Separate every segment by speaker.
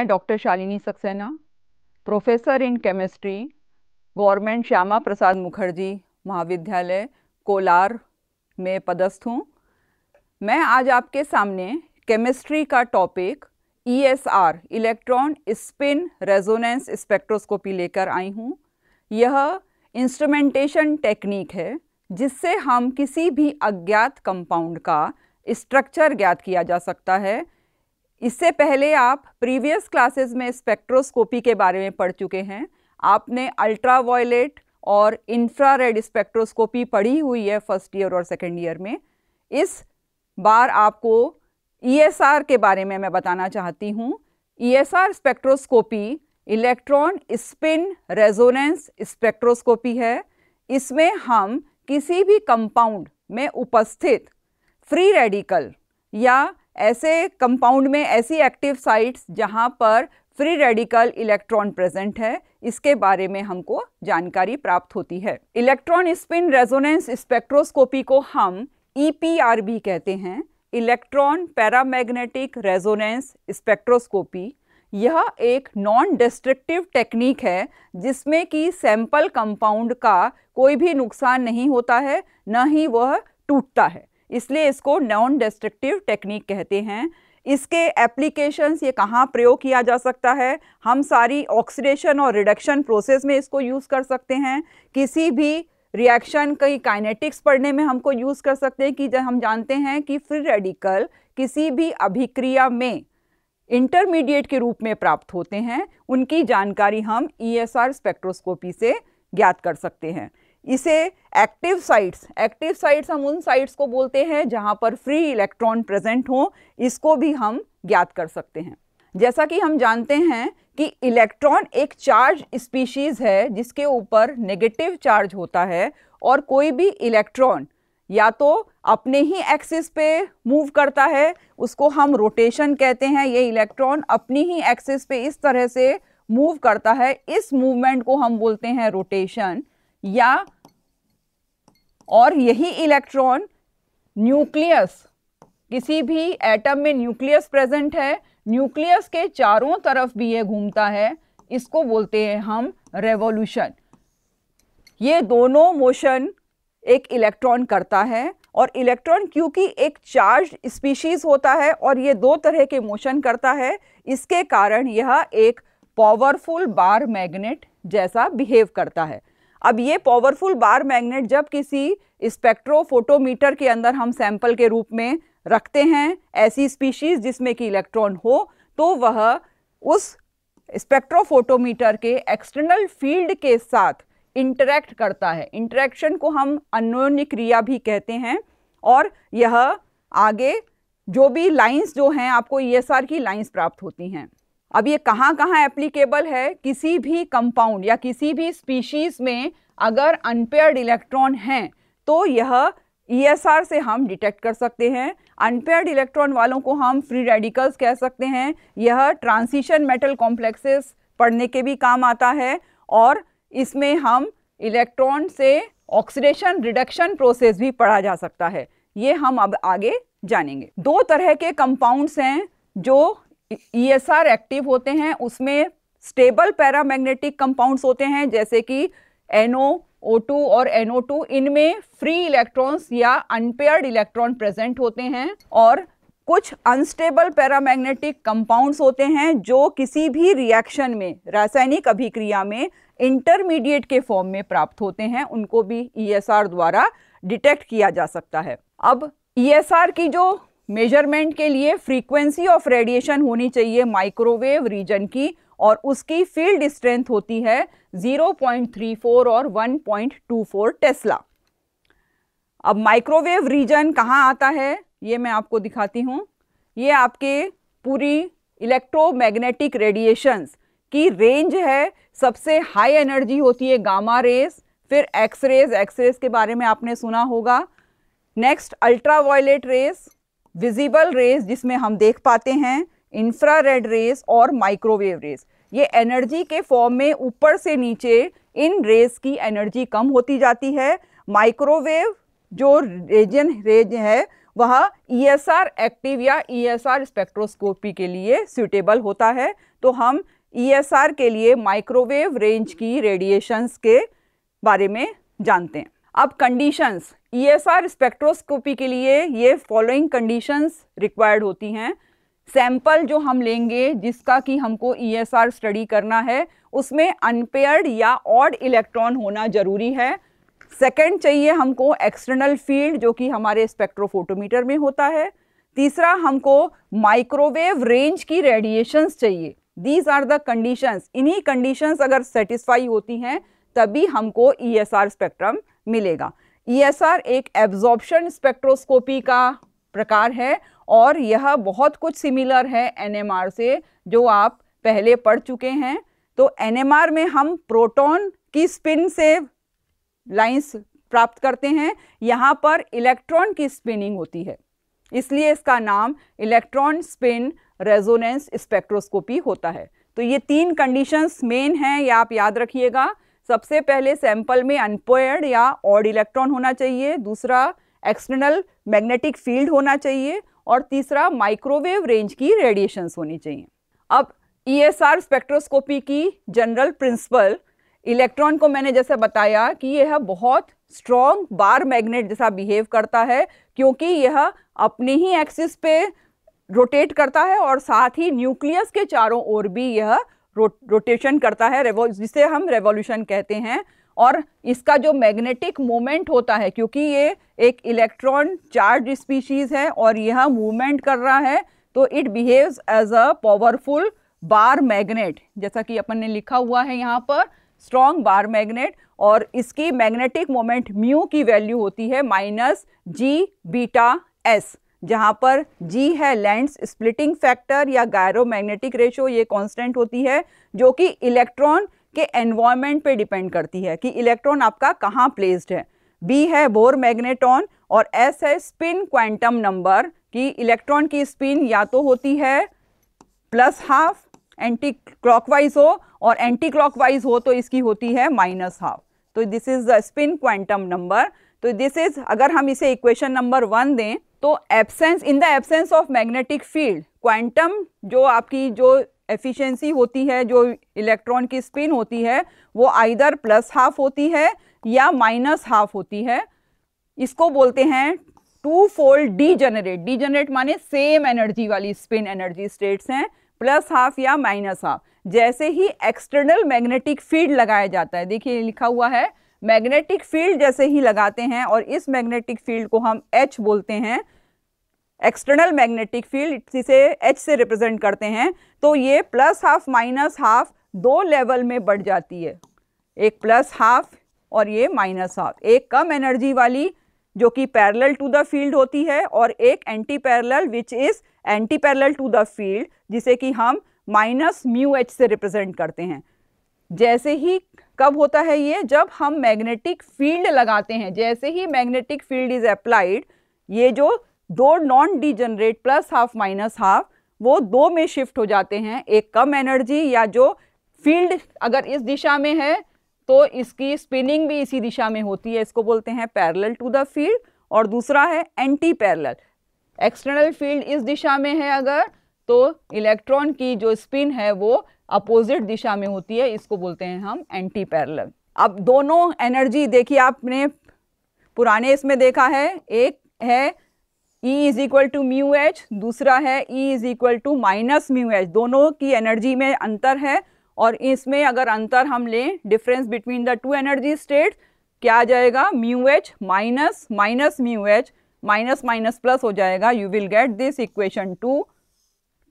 Speaker 1: मैं doctor Shalini Saxena, professor in chemistry, government Shyama Prasad Mukherjee महाविद्यालय कोलार में पदस्थ हूँ। मैं आज आपके सामने केमिस्ट्री का topic ESR electron spin resonance spectroscopy लेकर आई हूँ। यह इंस्ट्रूमेंटेशन टेक्निक है जिससे हम किसी भी अज्ञात कंपाउंड का स्ट्रक्चर ज्ञात किया जा सकता है। इससे पहले आप प्रीवियस क्लासेस में स्पेक्ट्रोस्कोपी के बारे में पढ़ चुके हैं। आपने अल्ट्रावायलेट और इंफ्रारेड स्पेक्ट्रोस्कोपी पढ़ी हुई है फर्स्ट ईयर और सेकेंड ईयर में। इस बार आपको ESR के बारे में मैं बताना चाहती हूँ। ESR spectroscopy electron spin resonance spectroscopy है। इसमें हम किसी भी कंपाउंड में उपस्थित फ्री रेडिकल या ऐसे कंपाउंड में ऐसी एक्टिव साइट्स जहां पर फ्री रेडिकल इलेक्ट्रॉन प्रेजेंट है, इसके बारे में हमको जानकारी प्राप्त होती है। इलेक्ट्रॉन स्पिन रेजोनेंस स्पेक्ट्रोस्कोपी को हम EPRB कहते हैं, इलेक्ट्रॉन पैरामैग्नेटिक रेजोनेंस स्पेक्ट्रोस्कोपी। यह एक नॉन डिस्ट्रक्टिव टेक्निक है जिसमें कि सैंपल कंपाउंड का कोई भी नुकसान नहीं होता है, न ही वह टूटता है, इसलिए इसको नॉन डिस्ट्रक्टिव टेक्निक कहते हैं। इसके एप्लीकेशंस, ये कहाँ प्रयोग किया जा सकता है? हम सारी ऑक्सीडेशन और रिडक्शन प्रोसेस में इसको यूज़ कर सकते हैं। किसी भी रिएक्शन की काइनेटिक्स पढ़ने में हमको यूज़ कर सकते हैं कि जब हम जानते हैं कि फ्री रेडिकल किसी भी अभिक्रिया में इंटरमीडिएट के रूप में प्राप्त होते हैं, उनकी जानकारी हम ESR स्पेक्ट्रोस्कोपी से ज्ञात कर सकते हैं। इसे एक्टिव साइट्स हम उन साइट्स को बोलते हैं जहां पर फ्री इलेक्ट्रॉन प्रेजेंट हो, इसको भी हम ज्ञात कर सकते हैं। जैसा कि हम जानते हैं कि इलेक्ट्रॉन एक चार्ज स्पीशीज है जिसके ऊपर नेगेटिव चार्ज होता है, और कोई भी इलेक्ट्रॉन या तो अपने ही एक्सिस पे मूव करता है, उसको हम रोटेशन कहते हैं। ये इलेक्ट्रॉन अपनी ही एक्सिस पे इस तरह से मूव करता है, इस मूवमेंट को हम बोलते हैं रोटेशन। या और यही इलेक्ट्रॉन न्यूक्लियस, किसी भी एटम में न्यूक्लियस प्रेजेंट है, न्यूक्लियस के चारों तरफ भी ये घूमता है, इसको बोलते हैं हम रेवोल्यूशन। ये दोनों मोशन एक इलेक्ट्रॉन करता है, और इलेक्ट्रॉन क्योंकि एक चार्ज स्पीशीज होता है और ये दो तरह के मोशन करता है, इसके कारण यह एक पावरफुल बार मैग्नेट जैसा बिहेव करता है। अब ये पावरफुल बार मैग्नेट जब किसी स्पेक्ट्रोफोटोमीटर के अंदर हम सैंपल के रूप में रखते हैं ऐसी स्पीशीज जिसमें कि इलेक्ट्रॉन हो, तो वह उस स्पेक्ट्रोफोटोमीटर के एक्सटर्नल फील्ड के साथ इंटरैक्ट करता है। इंटरैक्शन को हम अन्योन्य क्रिया भी कहते हैं। और यह आगे जो भी लाइंस जो हैं, आपको ESR की लाइंस प्राप्त होती हैं। अब ये कहाँ कहाँ एप्लीकेबल है? किसी भी कंपाउंड या किसी भी स्पीशीज में अगर अनपेयर्ड इलेक्ट्रॉन हैं तो यह ESR से हम डिटेक्ट कर सकते हैं। अनपेयर्ड इलेक्ट्रॉन वालों को हम फ्री रेडिकल्स कह सकते हैं। यह ट्रांजिशन मेटल कॉम्प्लेक्सेस पढ़ने के भी काम आता है, और इसमें हम इलेक्ट्रॉन से ऑक्सीडेशन रिडक्शन प्रोसेस भी पढ़ा जा सकता है। ये हम अब आगे जानेंगे। दो तरह के कंपाउंड्स हैं जो ESR एक्टिव होते हैं, उसमें स्टेबल पैरामैग्नेटिक कंपाउंड्स होते हैं जैसे कि NO2 और NO2। इनमें फ्री इलेक्ट्रॉन्स या अनपेयर्ड इलेक्ट्रॉन प्रेजेंट होते हैं, और कुछ अनस्टेबल पैरामैग्नेटिक कंपाउंड्स होते हैं जो किसी भी रिएक्शन में, रासायनिक अभिक्रिया में इंटरमीडिएट के फॉर्म में प्राप्त होते हैं, उनको भी ESR द्वारा डिटेक्ट किया जा सकता है। अब ESR की जो मेजरमेंट के लिए फ्रीक्वेंसी ऑफ रेडिएशन होनी चाहिए माइक्रोवेव रीजन की, और उसकी फील्ड स्ट्रेंथ होती है 0.34 और 1.24 टेस्ला। अब माइक्रोवेव रीजन कहाँ आता है ये मैं आपको दिखाती हूँ। ये आपके पूरी इलेक्ट्रोमैग्नेटिक रेडिएशंस की रेंज है। सबसे हाई एनर्जी होती है गामा रेज, फिर एक्सरेज के बारे में आपने सुना होगा। Next ultraviolet rays, visible raise जिसमें हम देख पाते हैं, इंफ्रारेड रेज और माइक्रोवेव रेज। ये एनर्जी के फॉर्म में ऊपर से नीचे इन रेज की एनर्जी कम होती जाती है। माइक्रोवेव जो रेज है वह ESR एक्टिव या ESR स्पेक्ट्रोस्कोपी के लिए सूटेबल होता है। तो हम ESR के लिए माइक्रोवेव रेंज की रेडिएशंस के बारे में जानते हैं। अब कंडीशंस, ESR स्पेक्ट्रोस्कोपी के लिए ये फॉलोइंग कंडीशंस रिक्वायर्ड होती हैं। सैंपल जो हम लेंगे जिसका कि हमको ESR स्टडी करना है उसमें अनपेयर्ड या ऑड इलेक्ट्रॉन होना जरूरी है। सेकंड चाहिए हमको एक्सटर्नल फील्ड जो कि हमारे स्पेक्ट्रोफोटोमीटर में होता है। तीसरा हमको माइक्रोवेव रेंज की रेडिएशंस चाहिए। These are the conditions. इन्हीं कंडीशंस अगर सेटिस्फाई होती हैं तभी हमको ESR स्पेक्ट्रम मिलेगा। ESR एक एब्जॉर्प्शन स्पेक्ट्रोस्कोपी का प्रकार है और यह बहुत कुछ सिमिलर है NMR से, जो आप पहले पढ़ चुके हैं। तो NMR में हम प्रोटॉन की स्पिन से लाइंस प्राप्त करते हैं, यहाँ पर इलेक्ट्रॉन की स्पिनिंग होती है, इसलिए इसका नाम इलेक्ट्रॉन स्पिन रेजोनेंस स्पेक्ट्रोस्कोपी होता है। तो ये तीन कंडीशंस मेन हैं, ये आप याद रखिएगा। सबसे पहले सैंपल में अनपेयर्ड या ऑड इलेक्ट्रॉन होना चाहिए, दूसरा एक्सटर्नल मैग्नेटिक फील्ड होना चाहिए और तीसरा माइक्रोवेव रेंज की रेडिएशंस होनी चाहिए। अब ESR स्पेक्ट्रोस्कोपी की जनरल प्रिंसिपल, इलेक्ट्रॉन को मैंने जैसे बताया कि यह बहुत स्ट्रॉन्ग बार मैग्नेट जैसा बिहेव करता है, क्योंकि यह अपने ही एक्सिस पे रोटेट करता है और साथ ही न्यूक्लियस के चारों ओर भी यह रोटेशन करता है, जिसे हम रेवोल्यूशन कहते हैं। और इसका जो मैग्नेटिक मोमेंट होता है, क्योंकि ये एक इलेक्ट्रॉन चार्ज स्पीशीज है और यह मूवमेंट कर रहा है, तो it behaves as a powerful bar magnet, जैसा कि अपन ने लिखा हुआ है यहाँ पर, स्ट्रॉन्ग बार मैग्नेट। और इसकी मैग्नेटिक मोमेंट म्यू की वैल्यू होती है -G बीटा S, जहाँ पर G है लेंस स्प्लिटिंग फैक्टर या गायरोमैग्नेटिक रेशो, ये कांस्टेंट होती है जो कि इलेक्ट्रॉन के एनवायरनमेंट पे डिपेंड करती है कि इलेक्ट्रॉन आपका कहाँ प्लेस्ड है। B है बोर मैग्नेटॉन और S है स्पिन क्वांटम नंबर, कि इलेक्ट्रॉन की स्पिन या तो होती है +½ एंटी क्लॉकवाइज हो और एंटी क्लॉकवाइज हो तो इसकी होती है -½ तो this is the spin quantum number. तो दिस इज, अगर हम इसे इक्वेशन नंबर 1 दें तो absence, in the absence of magnetic field, quantum जो आपकी जो एफिशिएंसी होती है, जो इलेक्ट्रॉन की स्पिन होती है, वो आइदर +½ होती है या -½ होती है। इसको बोलते हैं टू फोल्ड डीजेनरेट। डीजेनरेट माने सेम एनर्जी वाली स्पिन एनर्जी स्टेट्स हैं, +½ या -½ जैसे ही एक्सटर्नल मैग्नेटिक फील्ड लगाया जाता है, देखिए लिखा हुआ है, मैग्नेटिक फील्ड जैसे ही लगाते हैं और इस मैग्नेटिक फील्ड को हम H बोलते हैं, एक्सटर्नल मैग्नेटिक फील्ड, इसे H से रिप्रेजेंट करते हैं, तो ये +½ -½ दो लेवल में बढ़ जाती है, एक +½ और ये -½ एक कम एनर्जी वाली जो कि पैरेलल टू द फील्ड होती है और एक anti parallel which is anti parallel to the field, जिसे कि हम -μH से रिप्रेजेंट करते हैं। जैसे ही कब होता है ये, जब हम मैग्नेटिक फील्ड लगाते हैं, जैसे ही मैग्नेटिक फील्ड इज अप्लाइड, ये जो दो नॉन डीजनरेट +½ -½ वो दो में शिफ्ट हो जाते हैं, एक कम एनर्जी या जो फील्ड अगर इस दिशा में है तो इसकी स्पिनिंग भी इसी दिशा में होती है, इसको बोलते हैं पैरेलल टू द फील्ड, और दूसरा है एंटी पैरेलल, एक्सटर्नल फील्ड इस दिशा में है अगर, तो इलेक्ट्रॉन की जो स्पिन है वो अपोजिट दिशा में होती है, इसको बोलते हैं हम एंटी पैरेलल। अब दोनों एनर्जी देखिए, आपने पुराने इसमें देखा है, एक है E = μH, दूसरा है E = -μH, दोनों की एनर्जी में अंतर है। और इसमें अगर अंतर हम लें, difference between the two energy state, क्या आ जाएगा, μH -μH, माइनस प्लस हो जाएगा, you will get this equation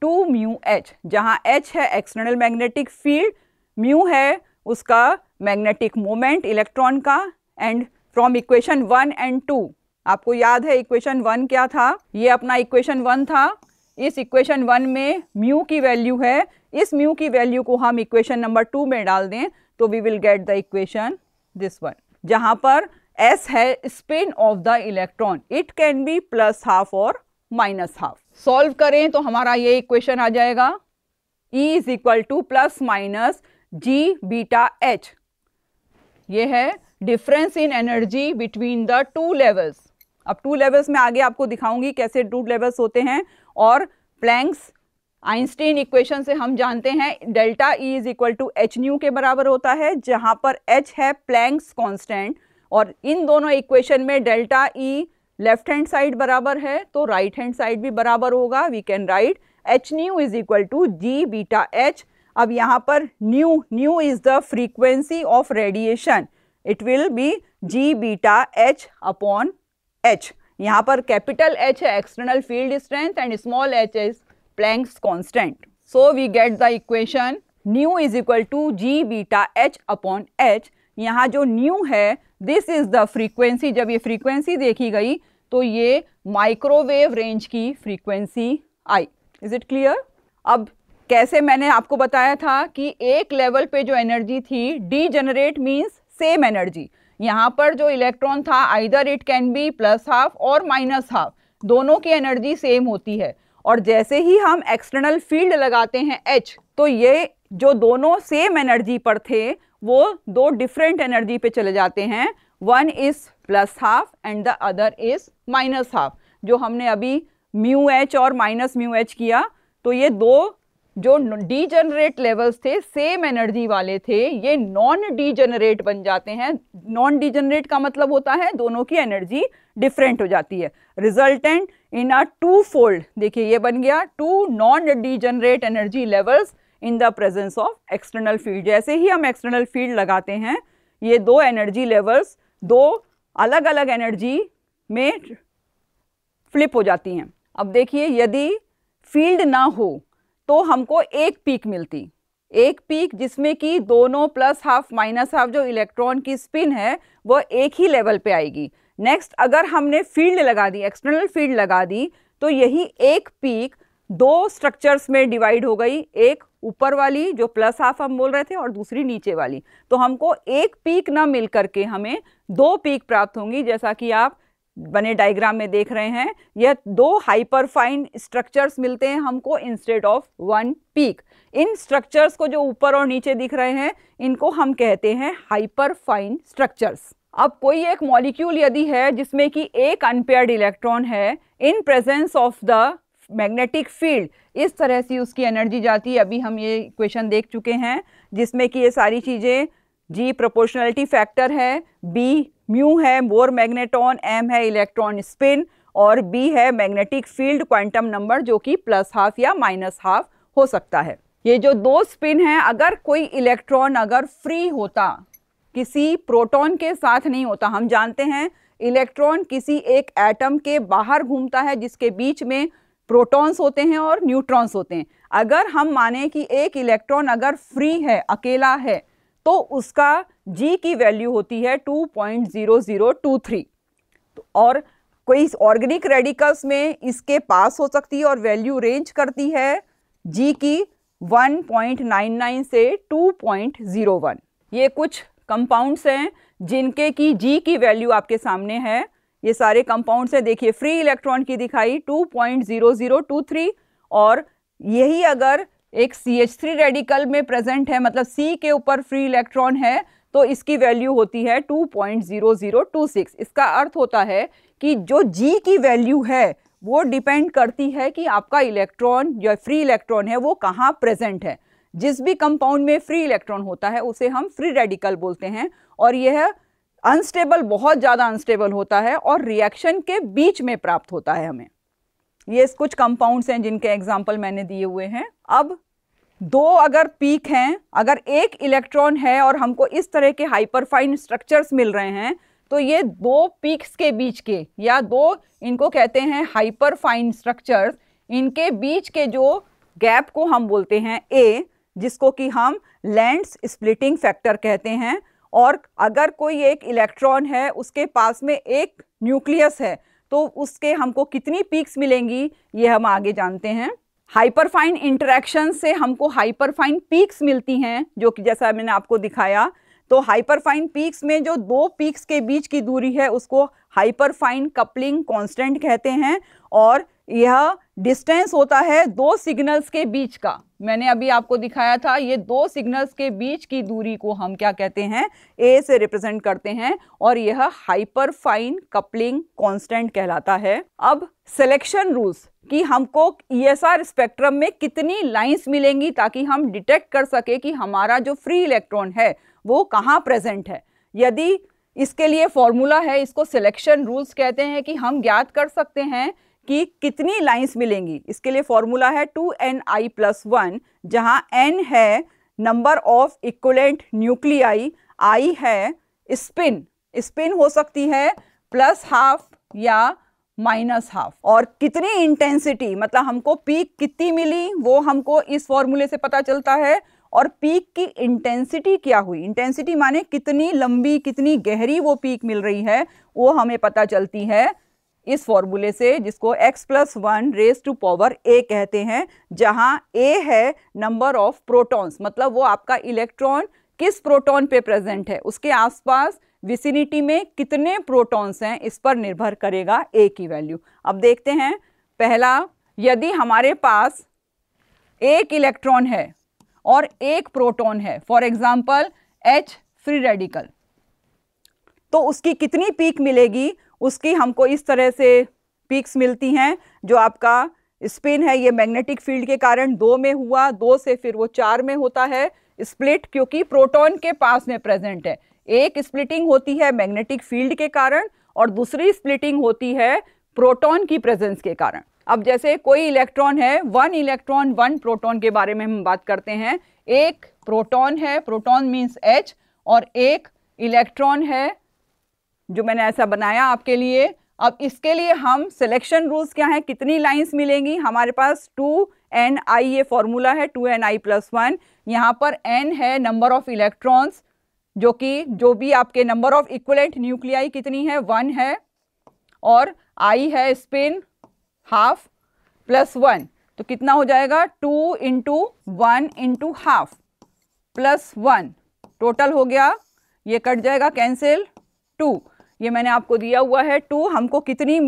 Speaker 1: 2μH, जहाँ H है एक्सटर्नल मैग्नेटिक फील्ड, म्यू है उसका मैग्नेटिक मोमेंट इलेक्ट्रॉन का, एंड फ्रॉम इक्वेशन 1 and 2, आपको याद है इक्वेशन 1 क्या था, ये अपना इक्वेशन 1 था। इस इक्वेशन 1 में म्यू की वैल्यू है, इस म्यू की वैल्यू को हम इक्वेशन नंबर 2 में डाल दें तो we will get the equation this one, जहां पर S है spin of the electron, it can be +½ और -½ सॉल्व करें तो हमारा ये इक्वेशन आ जाएगा, E = ±G बीटा H, ये है difference in energy between the two levels, अब 2 लेवल्स में आगे आपको दिखाऊंगी कैसे 2 लेवल्स होते हैं। और प्लैंक्स आइंस्टीन इक्वेशन से हम जानते हैं delta E is equal to H nu के बराबर होता है, जहां पर एच है प्लैंक्स कांस्टेंट, और इन दोनों इक्वेशन में delta E left hand side बराबर है तो राइट हैंड साइड भी बराबर होगा। We can write H nu is equal to G beta H. अब यहाँ पर nu is the frequency of radiation, it will be G beta H upon H. यहाँ पर कैपिटल एच है external field strength and small H is Planck's constant. So we get the equation nu is equal to G beta H upon H. यहाँ जो new है this is the frequency, जब ये frequency देखी गई तो ये माइक्रोवेव रेंज की frequency I. Is it clear? अब कैसे, मैंने आपको बताया था कि एक लेवल पे जो एनर्जी थी डीजेनरेट मीन्स सेम एनर्जी, यहाँ पर जो इलेक्ट्रॉन था either it can B plus half और माइनस हाफ, दोनों की एनर्जी सेम होती है। और जैसे ही हम एक्सटर्नल फील्ड लगाते हैं H, तो ये जो दोनों सेम एनर्जी पर थे वो दो डिफरेंट एनर्जी पे चले जाते हैं, one is plus half and the other is minus half. जो हमने अभी म्यू एच और माइनस म्यू एच किया, तो ये दो जो डीजेनरेट लेवल्स थे सेम एनर्जी वाले थे, ये नॉन डीजेनरेट बन जाते हैं। नॉन डीजेनरेट का मतलब होता है दोनों की एनर्जी डिफरेंट हो जाती है, resultant in a twofold. देखिए ये बन गया two non degenerate energy levels in the presence of external field. जैसे ही हम एक्सटर्नल फील्ड लगाते हैं ये दो एनर्जी लेवल्स दो अलग अलग एनर्जी में फ्लिप हो जाती हैं। अब देखिए यदि फील्ड ना हो तो हमको एक पीक मिलती, एक पीक जिसमें कि दोनों प्लस हाफ माइनस हाफ जो इलेक्ट्रॉन की स्पिन है वो एक ही लेवल पे आएगी। नेक्स्ट अगर हमने फील्ड लगा दी, एक्सटर्नल फील्ड लगा दी, तो यही एक पीक दो स्ट्रक्चर्स में डिवाइड हो गई, एक ऊपर वाली जो प्लस हाफ हम बोल रहे थे और दूसरी नीचे वाली। तो हमको एक पीक ना मिल करके हमें दो पीक प्राप्त होंगी, जैसा कि आप बने डायग्राम में देख रहे हैं। यह दो हाइपरफाइन स्ट्रक्चर्स मिलते हैं हमको instead of one peak. In structures को जो ऊपर और नीचे दिख रहे हैं इनको हम कहते हैं हाइपरफाइन स्ट्रक्चर्स। अब कोई एक मॉलिक्यूल यदि है जिसमें कि एक अनपेयर्ड इलेक्ट्रॉन है, in presence of the magnetic field इस तरह से उसकी एनर्जी जाती है। अभी हम ये इक्वेशन देख चुके हैं जिसमें कि ये सारी चीज़ें जी प्रोपोर्शनलिटी फैक्टर है, बी म्यू है बोर मैग्नेटॉन, एम है इलेक्ट्रॉन स्पिन और बी है मैग्नेटिक फील्ड क्वांटम नंबर जो कि प्लस हाफ या माइनस हाफ हो सकता है। ये जो दो स्पिन हैं, अगर कोई इलेक्ट्रॉन अगर फ्री होता, किसी प्रोटॉन के साथ नहीं होता, हम जानते हैं इलेक्ट्रॉन किसी एक एटम के बाहर घूमता है जिसके बीच में प्रोटॉन्स होते हैं और न्यूट्रॉन्स होते हैं। अगर हम माने कि एक इलेक्ट्रॉन अगर फ्री है, अकेला है, तो उसका G की वैल्यू होती है 2.0023। और कोई ऑर्गेनिक रेडिकल्स में इसके पास हो सकती है और वैल्यू रेंज करती है G की 1.99 से 2.01। ये कुछ कंपाउंड्स हैं जिनके की G की वैल्यू आपके सामने है। ये सारे कंपाउंड्स हैं, देखिए फ्री इलेक्ट्रॉन की दिखाई 2.0023, और यही अगर एक CH3 रेडिकल में प्रेजेंट है, मतलब C के ऊपर फ्री इलेक्ट्रॉन है, तो इसकी वैल्यू होती है 2.0026। इसका अर्थ होता है कि जो G की वैल्यू है वो डिपेंड करती है कि आपका इलेक्ट्रॉन जो फ्री इलेक्ट्रॉन है वो कहाँ प्रेजेंट है। जिस भी कंपाउंड में फ्री इलेक्ट्रॉन होता है उसे हम फ्री रेडिकल बोलते हैं, और यह अनस्टेबल, बहुत ज़्यादा अनस्टेबल होता है और रिएक्शन के बीच में प्राप्त होता है हमें। ये कुछ कंपाउंड्स हैं जिनके एग्जाम्पल मैंने दिए हुए हैं। अब दो अगर पीक हैं, अगर एक इलेक्ट्रॉन है और हमको इस तरह के हाइपरफाइन स्ट्रक्चर्स मिल रहे हैं, तो ये दो पीक्स के बीच के या दो, इनको कहते हैं हाइपरफाइन स्ट्रक्चर्स, इनके बीच के जो गैप को हम बोलते हैं A, जिसको कि हम लैंड्स स्प्लिटिंग फैक्टर कहते हैं। और अगर कोई एक इलेक्ट्रॉन है उसके पास में एक न्यूक्लियस है, तो उसके हमको कितनी पीक्स मिलेंगी ये हम आगे जानते हैं। हाइपरफाइन इंटरेक्शन से हमको हाइपरफाइन पीक्स मिलती हैं, जो कि जैसा मैंने आपको दिखाया। तो हाइपरफाइन पीक्स में जो दो पीक्स के बीच की दूरी है उसको हाइपरफाइन कपलिंग कांस्टेंट कहते हैं, और यह डिस्टेंस होता है दो सिग्नल्स के बीच का। मैंने अभी आपको दिखाया था, ये दो सिग्नल्स के बीच की दूरी को हम क्या कहते हैं, ए से रिप्रेजेंट करते हैं, और यह हाइपर फाइन कपलिंग कांस्टेंट कहलाता है। अब सिलेक्शन रूल्स कि हमको ESR स्पेक्ट्रम में कितनी लाइंस मिलेंगी ताकि हम डिटेक्ट कर सके कि हमारा जो फ्री इलेक्ट्रॉन है वो कहाँ प्रेजेंट है। यदि इसके लिए फॉर्मूला है, इसको सिलेक्शन रूल्स कहते हैं, कि हम ज्ञात कर सकते हैं कि कितनी लाइंस मिलेंगी। इसके लिए फॉर्मूला है 2ni+1, जहां n है number of equivalent nuclei, i है स्पिन, स्पिन हो सकती है +½ या -½ और कितनी इंटेंसिटी, मतलब हमको पीक कितनी मिली वो हमको इस फॉर्मूले से पता चलता है। और पीक की इंटेंसिटी क्या हुई, इंटेंसिटी माने कितनी लंबी कितनी गहरी वो पीक मिल रही है, वो हमें पता चलती है इस फॉर्मूले से, जिसको x+1⁴ कहते हैं, जहां a है नंबर ऑफ प्रोटॉन्स, मतलब वो आपका इलेक्ट्रॉन किस प्रोटॉन पे प्रेजेंट है, उसके आसपास विसिनिटी में कितने प्रोटॉन्स हैं, इस पर निर्भर करेगा a की वैल्यू। अब देखते हैं, पहला, यदि हमारे पास एक इलेक्ट्रॉन है और एक प्रोटॉन है, for example H free radical, तो उसकी कितनी पीक मिलेगी, उसकी हमको इस तरह से पीक्स मिलती हैं। जो आपका स्पिन है ये मैग्नेटिक फील्ड के कारण 2 में हुआ, 2 से फिर वो 4 में होता है स्प्लिट, क्योंकि प्रोटॉन के पास में प्रेजेंट है। एक स्प्लिटिंग होती है मैग्नेटिक फील्ड के कारण और दूसरी स्प्लिटिंग होती है प्रोटॉन की प्रेजेंस के कारण। अब जैसे कोई इलेक्ट्रॉन है, 1 इलेक्ट्रॉन 1 प्रोटॉन के बारे में हम बात करते हैं। एक प्रोटॉन है, प्रोटॉन मीन्स H, और एक इलेक्ट्रॉन है जो मैंने ऐसा बनाया आपके लिए। अब इसके लिए हम सिलेक्शन रूल्स क्या है, कितनी लाइंस मिलेंगी, हमारे पास 2ni ये फॉर्मूला है, 2ni+1। यहाँ पर n है नंबर ऑफ इलेक्ट्रॉन्स, जो भी आपके नंबर ऑफ इक्विवेलेंट न्यूक्लियाई कितनी है, 1 है, और i है स्पिन ½ +1, तो कितना हो जाएगा 2 × 1 × ½ +1, टोटल हो गया, ये कट जाएगा कैंसिल, 2, ये मैंने आपको दिया हुआ है 2। हमको कितनी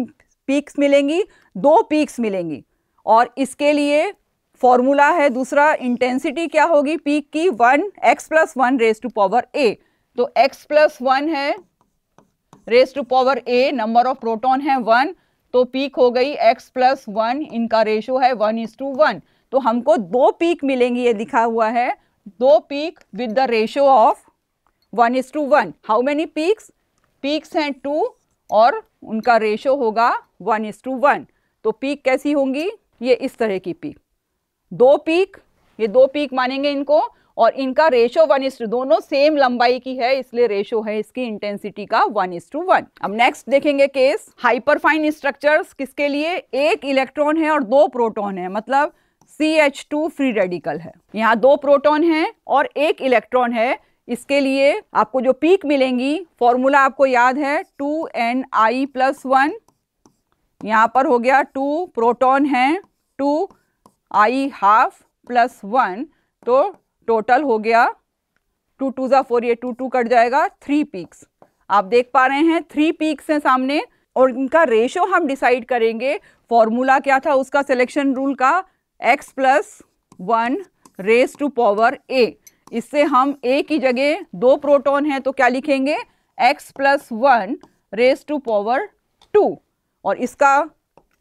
Speaker 1: पीक्स मिलेंगी, 2 पीक्स मिलेंगी, और इसके लिए फॉर्मूला है दूसरा, इंटेंसिटी क्या होगी पीक की, 1x+1⁴ तो x+1 है ⁴ नंबर ऑफ प्रोटॉन है 1, तो पीक हो गई x+1, इनका रेशो है 1:1, तो हमको 2 पीक मिलेंगी, ये लिखा हुआ है 2 peak with the ratio of 1:1। How many peaks, peaks हैं 2 और उनका रेशो होगा 1:1। तो पीक कैसी होंगी, ये इस तरह की पीक, 2 पीक, ये 2 पीक मानेंगे इनको, और इनका रेशो 1:, दोनों सेम लंबाई की है, इसलिए रेशो है इसकी इंटेंसिटी का 1:1। अब नेक्स्ट देखेंगे केस हाइपरफाइन स्ट्रक्चर्स, किसके लिए, एक इलेक्ट्रॉन है और 2 प्रोटॉन है, मतलब CH2 फ्री रेडिकल है, यहाँ 2 प्रोटॉन है और एक इलेक्ट्रॉन है। इसके लिए आपको जो पीक मिलेंगी, फॉर्मूला आपको याद है 2ni+1, यहाँ पर हो गया 2 प्रोटॉन है, 2i½ +1, तो टोटल हो गया 2 × 2 = 4, ये 2 कट जाएगा, 3 पीक्स आप देख पा रहे हैं, 3 पीक्स हैं सामने, और इनका रेशो हम डिसाइड करेंगे। फॉर्मूला क्या था उसका, सिलेक्शन रूल का, x+1⁴ इससे हम a की जगह 2 प्रोटॉन है तो क्या लिखेंगे, x+1⁴ और इसका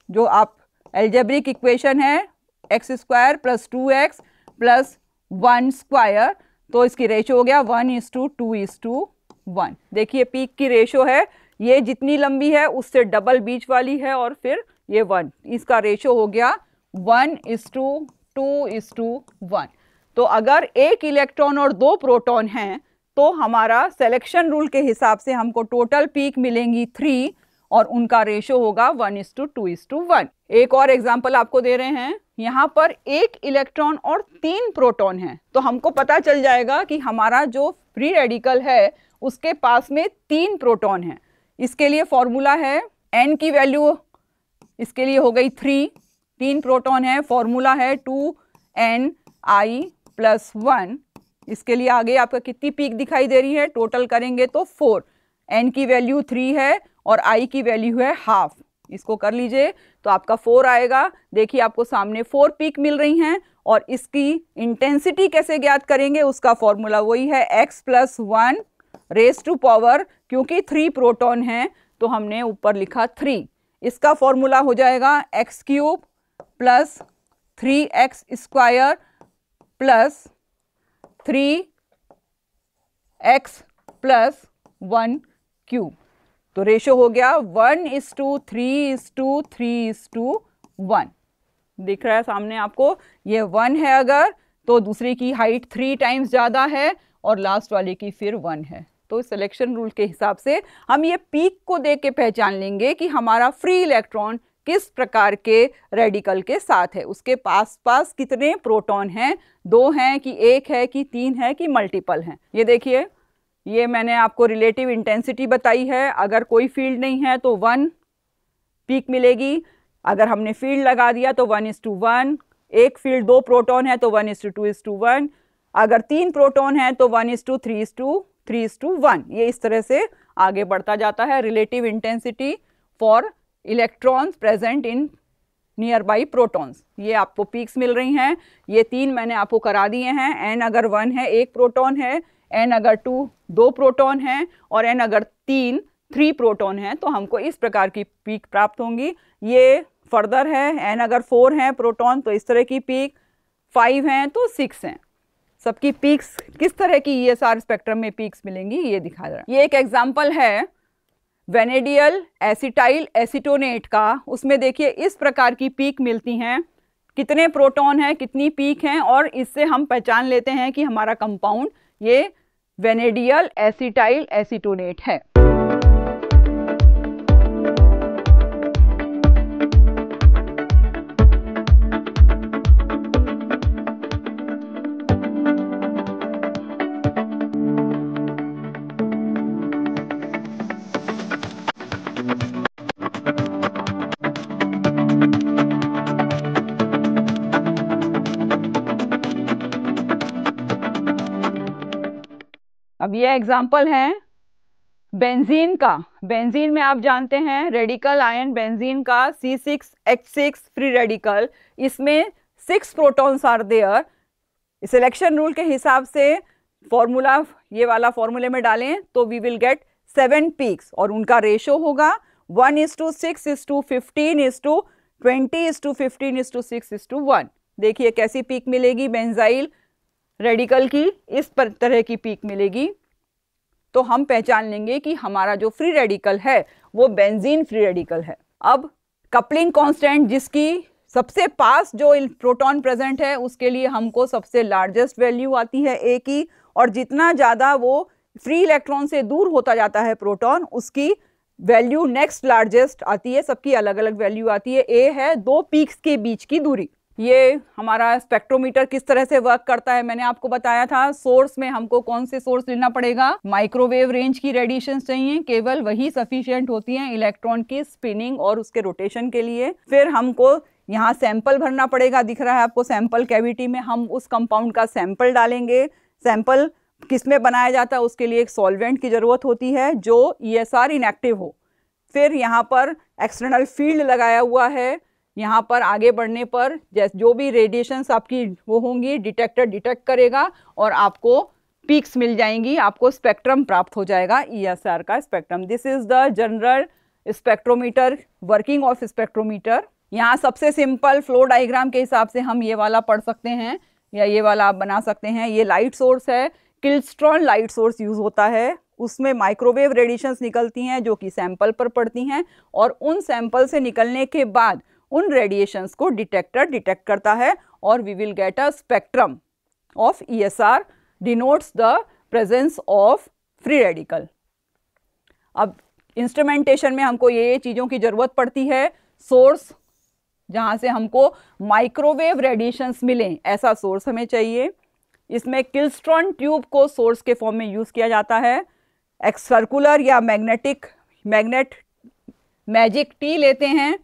Speaker 1: जो आप एल्जेब्रिक इक्वेशन है x² + 2x + 1², तो इसकी रेशो हो गया 1:2:1। देखिए पीक की रेशो है, ये जितनी लंबी है उससे डबल बीच वाली है, और फिर ये 1, इसका रेशो हो गया 1:2:1। तो अगर एक इलेक्ट्रॉन और 2 प्रोटॉन हैं तो हमारा सिलेक्शन रूल के हिसाब से हमको टोटल पीक मिलेंगी 3, और उनका रेशो होगा 1:2:1। एक और एग्जांपल आपको दे रहे हैं, यहाँ पर एक इलेक्ट्रॉन और 3 प्रोटॉन हैं, तो हमको पता चल जाएगा कि हमारा जो फ्री रेडिकल है उसके पास में 3 प्रोटॉन हैं। इसके लिए फॉर्मूला है, n की वैल्यू इसके लिए हो गई 3 प्रोटॉन है, फॉर्मूला है 2ni+1। इसके लिए आगे आपका कितनी पीक दिखाई दे रही है, टोटल करेंगे तो 4, n की वैल्यू 3 है और i की वैल्यू है ½ इसको कर लीजिए तो आपका 4 आएगा। देखिए आपको सामने 4 पीक मिल रही हैं और इसकी इंटेंसिटी कैसे ज्ञात करेंगे, उसका फॉर्मूला वही है x + 1 रेज टू पावर, क्योंकि 3 प्रोटॉन हैं तो हमने ऊपर लिखा 3। इसका फॉर्मूला हो जाएगा x³ + 3x² + 3x + 1³ तो रेशो हो गया 1:3:3:1। दिख रहा है सामने आपको, ये 1 है अगर तो दूसरी की हाइट 3 टाइम्स ज़्यादा है और लास्ट वाले की फिर 1 है। तो सिलेक्शन रूल के हिसाब से हम ये पीक को देख के पहचान लेंगे कि हमारा फ्री इलेक्ट्रॉन किस प्रकार के रेडिकल के साथ है, उसके पास पास कितने प्रोटॉन हैं, 2 हैं कि 1 है कि 3 है कि मल्टीपल हैं। ये देखिए, ये मैंने आपको रिलेटिव इंटेंसिटी बताई है। अगर कोई फील्ड नहीं है तो 1 पीक मिलेगी, अगर हमने फील्ड लगा दिया तो 1:1, एक फील्ड 2 प्रोटॉन है तो 1:2:1, अगर 3 प्रोटॉन है तो 1:3:3:1। ये इस तरह से आगे बढ़ता जाता है relative intensity for electrons present in near by protons. ये आपको पीक्स मिल रही हैं, ये 3 मैंने आपको करा दिए हैं। n अगर 1 है 1 प्रोटॉन है, n अगर 2 प्रोटॉन है और n अगर 3 प्रोटॉन है तो हमको इस प्रकार की पीक प्राप्त होंगी। ये फर्दर है, n अगर 4 है प्रोटॉन तो इस तरह की पीक, 5 हैं तो 6 हैं। सबकी पीक्स किस तरह की ESR स्पेक्ट्रम में पीक्स मिलेंगी ये दिखा रहा है। ये एक एग्जांपल है वेनेडियल एसिटाइल एसीटोनेट का, उसमें देखिए इस प्रकार की पीक मिलती हैं, कितने प्रोटॉन हैं कितनी पीक हैं, और इससे हम पहचान लेते हैं कि हमारा कंपाउंड ये वेनेडियल एसिटाइल एसीटोनेट है। अब ये एग्जाम्पल है बेंजीन का। बेंजीन में आप जानते हैं रेडिकल आयन बेंजीन का C6H6 फ्री रेडिकल, इसमें 6 protons are there. Selection rule के हिसाब से फॉर्मूला ये वाला फॉर्मूले में डालें तो वी विल गेट 7 पीक्स और उनका रेशो होगा 1:6:15:20:15:6:1। देखिए कैसी पीक मिलेगी, बेंजाइल रेडिकल की इस तरह की पीक मिलेगी। तो हम पहचान लेंगे कि हमारा जो फ्री रेडिकल है वो बेंजीन फ्री रेडिकल है। अब कपलिंग कांस्टेंट जिसकी सबसे पास जो प्रोटॉन प्रेजेंट है उसके लिए हमको सबसे लार्जेस्ट वैल्यू आती है A की, और जितना ज़्यादा वो फ्री इलेक्ट्रॉन से दूर होता जाता है प्रोटॉन उसकी वैल्यू नेक्स्ट लार्जेस्ट आती है। सबकी अलग अलग वैल्यू आती है। A है 2 पीक्स के बीच की दूरी। ये हमारा स्पेक्ट्रोमीटर किस तरह से वर्क करता है मैंने आपको बताया था। सोर्स में हमको कौन से सोर्स लेना पड़ेगा, माइक्रोवेव रेंज की रेडिएशन चाहिए, केवल वही सफिशिएंट होती हैं इलेक्ट्रॉन की स्पिनिंग और उसके रोटेशन के लिए। फिर हमको यहाँ सैंपल भरना पड़ेगा, दिख रहा है आपको सैंपल कैविटी में हम उस कंपाउंड का सैंपल डालेंगे। सैंपल किस में बनाया जाता है उसके लिए एक सॉल्वेंट की ज़रूरत होती है जो ESR इनएक्टिव हो। फिर यहाँ पर एक्सटर्नल फील्ड लगाया हुआ है, यहाँ पर आगे बढ़ने पर जैसे जो भी रेडिएशंस आपकी वो होंगी डिटेक्टर डिटेक्ट करेगा और आपको पीक्स मिल जाएंगी, आपको स्पेक्ट्रम प्राप्त हो जाएगा ESR का spectrum. This is the general spectrometer, working of spectrometer. यहाँ सबसे सिंपल फ्लो डायग्राम के हिसाब से हम ये वाला पढ़ सकते हैं या ये वाला आप बना सकते हैं। ये लाइट सोर्स है, किल्स्ट्रॉन लाइट सोर्स यूज होता है, उसमें माइक्रोवेव रेडिएशंस निकलती हैं जो कि सैंपल पर पड़ती हैं और उन सैंपल से निकलने के बाद उन रेडिएशंस को डिटेक्टर डिटेक्ट करता है और we will get a spectrum of ESR denotes the presence of free radical. अब इंस्ट्रूमेंटेशन में हमको ये चीज़ों की ज़रूरत पड़ती है। सोर्स जहाँ से हमको माइक्रोवेव रेडिएशंस मिलें ऐसा सोर्स हमें चाहिए। इसमें किल्स्ट्रॉन ट्यूब को सोर्स के फॉर्म में यूज़ किया जाता है। एक सर्कुलर या मैजिक टी लेते हैं।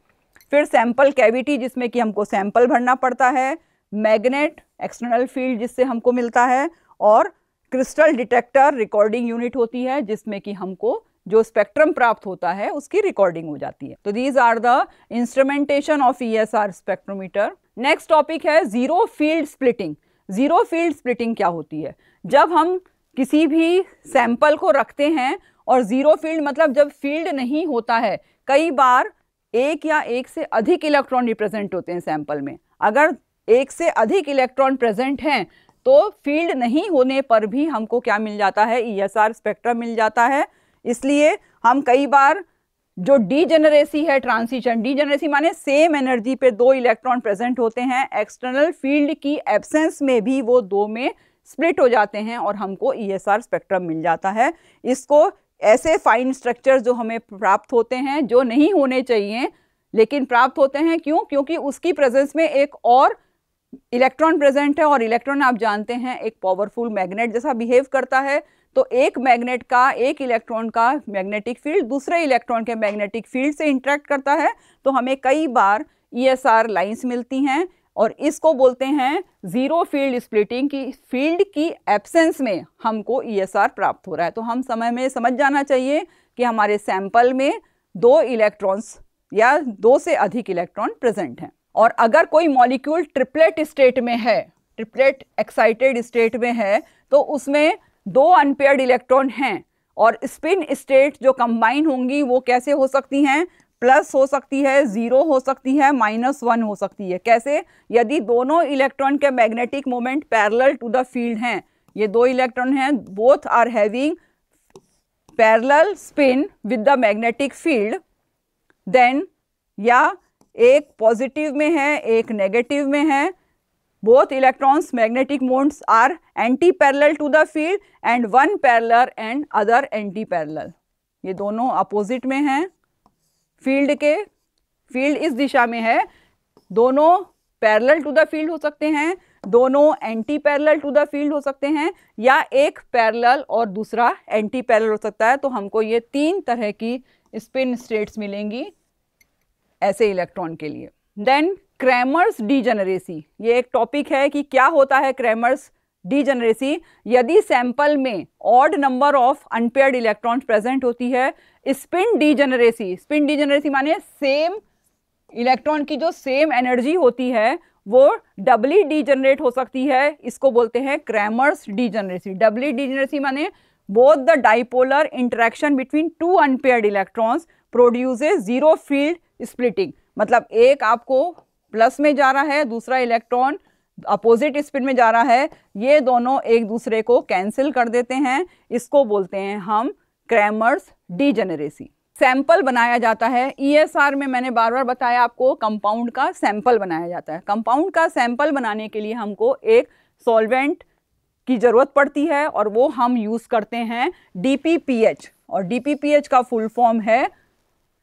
Speaker 1: फिर सैंपल कैविटी जिसमें कि हमको सैंपल भरना पड़ता है, मैग्नेट एक्सटर्नल फील्ड जिससे हमको मिलता है, और क्रिस्टल डिटेक्टर रिकॉर्डिंग यूनिट होती है, जिसमें कि हमको जो स्पेक्ट्रम प्राप्त होता है उसकी रिकॉर्डिंग हो जाती है। तो these are the instrumentation of ESR spectrometer. Next topic है zero field splitting. Zero field splitting क्या होती है? जब हम किसी भी सैंपल को रखते हैं और जीरो फील्ड मतलब जब फील्ड नहीं होता है, कई बार एक या एक से अधिक इलेक्ट्रॉन रिप्रेजेंट होते हैं सैंपल में। अगर एक से अधिक इलेक्ट्रॉन प्रेजेंट हैं तो फील्ड नहीं होने पर भी हमको क्या मिल जाता है? ESR स्पेक्ट्रम मिल जाता है। इसलिए हम कई बार जो डीजेनरेसी है, ट्रांजिशन, डीजेनरेसी माने सेम एनर्जी पे दो इलेक्ट्रॉन प्रेजेंट होते हैं, एक्सटर्नल फील्ड की एब्सेंस में भी वो दो में स्प्लिट हो जाते हैं और हमको ESR स्पेक्ट्रम मिल जाता है। इसको ऐसे फाइन स्ट्रक्चर जो हमें प्राप्त होते हैं, जो नहीं होने चाहिए लेकिन प्राप्त होते हैं, क्यों? क्योंकि उसकी प्रेजेंस में एक और इलेक्ट्रॉन प्रेजेंट है, और इलेक्ट्रॉन आप जानते हैं एक पावरफुल मैग्नेट जैसा बिहेव करता है। तो एक मैग्नेट का, एक इलेक्ट्रॉन का मैग्नेटिक फील्ड दूसरे इलेक्ट्रॉन के मैग्नेटिक फील्ड से इंटरेक्ट करता है, तो हमें कई बार ESR लाइंस मिलती हैं, और इसको बोलते हैं जीरो फील्ड स्प्लिटिंग की फील्ड की एब्सेंस में हमको ESR प्राप्त हो रहा है। तो हम समय में समझ जाना चाहिए कि हमारे सैंपल में दो इलेक्ट्रॉन्स या दो से अधिक इलेक्ट्रॉन प्रेजेंट हैं। और अगर कोई मॉलिक्यूल ट्रिपलेट स्टेट में है, ट्रिपलेट एक्साइटेड स्टेट में है, तो उसमें दो अनपेयर्ड इलेक्ट्रॉन हैं, और स्पिन स्टेट जो कंबाइन होंगी वो कैसे हो सकती हैं? प्लस हो सकती है, जीरो हो सकती है, -1 हो सकती है। कैसे? यदि दोनों इलेक्ट्रॉन के magnetic moment parallel to the field हैं, ये दो इलेक्ट्रॉन हैं, both are having parallel spin with the magnetic field, then या एक पॉजिटिव में है एक नेगेटिव में है, both electrons magnetic modes are anti-parallel to the field and one parallel and other anti-parallel। ये दोनों अपोजिट में हैं फील्ड के, फील्ड इस दिशा में है, दोनों पैरेलल टू द फील्ड हो सकते हैं, दोनों anti parallel to the field हो सकते हैं, या एक पैरेलल और दूसरा एंटी पैरेलल हो सकता है। तो हमको ये तीन तरह की स्पिन स्टेट्स मिलेंगी ऐसे इलेक्ट्रॉन के लिए। देन क्रैमर्स डीजेनरेसी, ये एक टॉपिक है कि क्या होता है क्रैमर्स डीजेनरेसी। यदि सैंपल में odd number of unpaired electrons present होती है, स्पिन डीजेनरेसी, स्पिन डीजेनरेसी माने सेम इलेक्ट्रॉन की जो सेम एनर्जी होती है वो डबली डीजेनरेट हो सकती है, इसको बोलते हैं क्रैमर्स डीजेनरेसी। डबली डीजेनरेसी माने both the dipolar interaction between two unpaired electrons produces zero field splitting. मतलब एक आपको प्लस में जा रहा है, दूसरा इलेक्ट्रॉन अपोजिट स्पिन में जा रहा है, ये दोनों एक दूसरे को कैंसिल कर देते हैं, इसको बोलते हैं हम क्रैमर्स डीजेनरेसी। सैंपल बनाया जाता है ESR में, मैंने बार बार बताया आपको, कंपाउंड का सैंपल बनाया जाता है। कंपाउंड का सैंपल बनाने के लिए हमको एक सॉल्वेंट की ज़रूरत पड़ती है, और वो हम यूज़ करते हैं DPPH, और DPPH का फुल फॉर्म है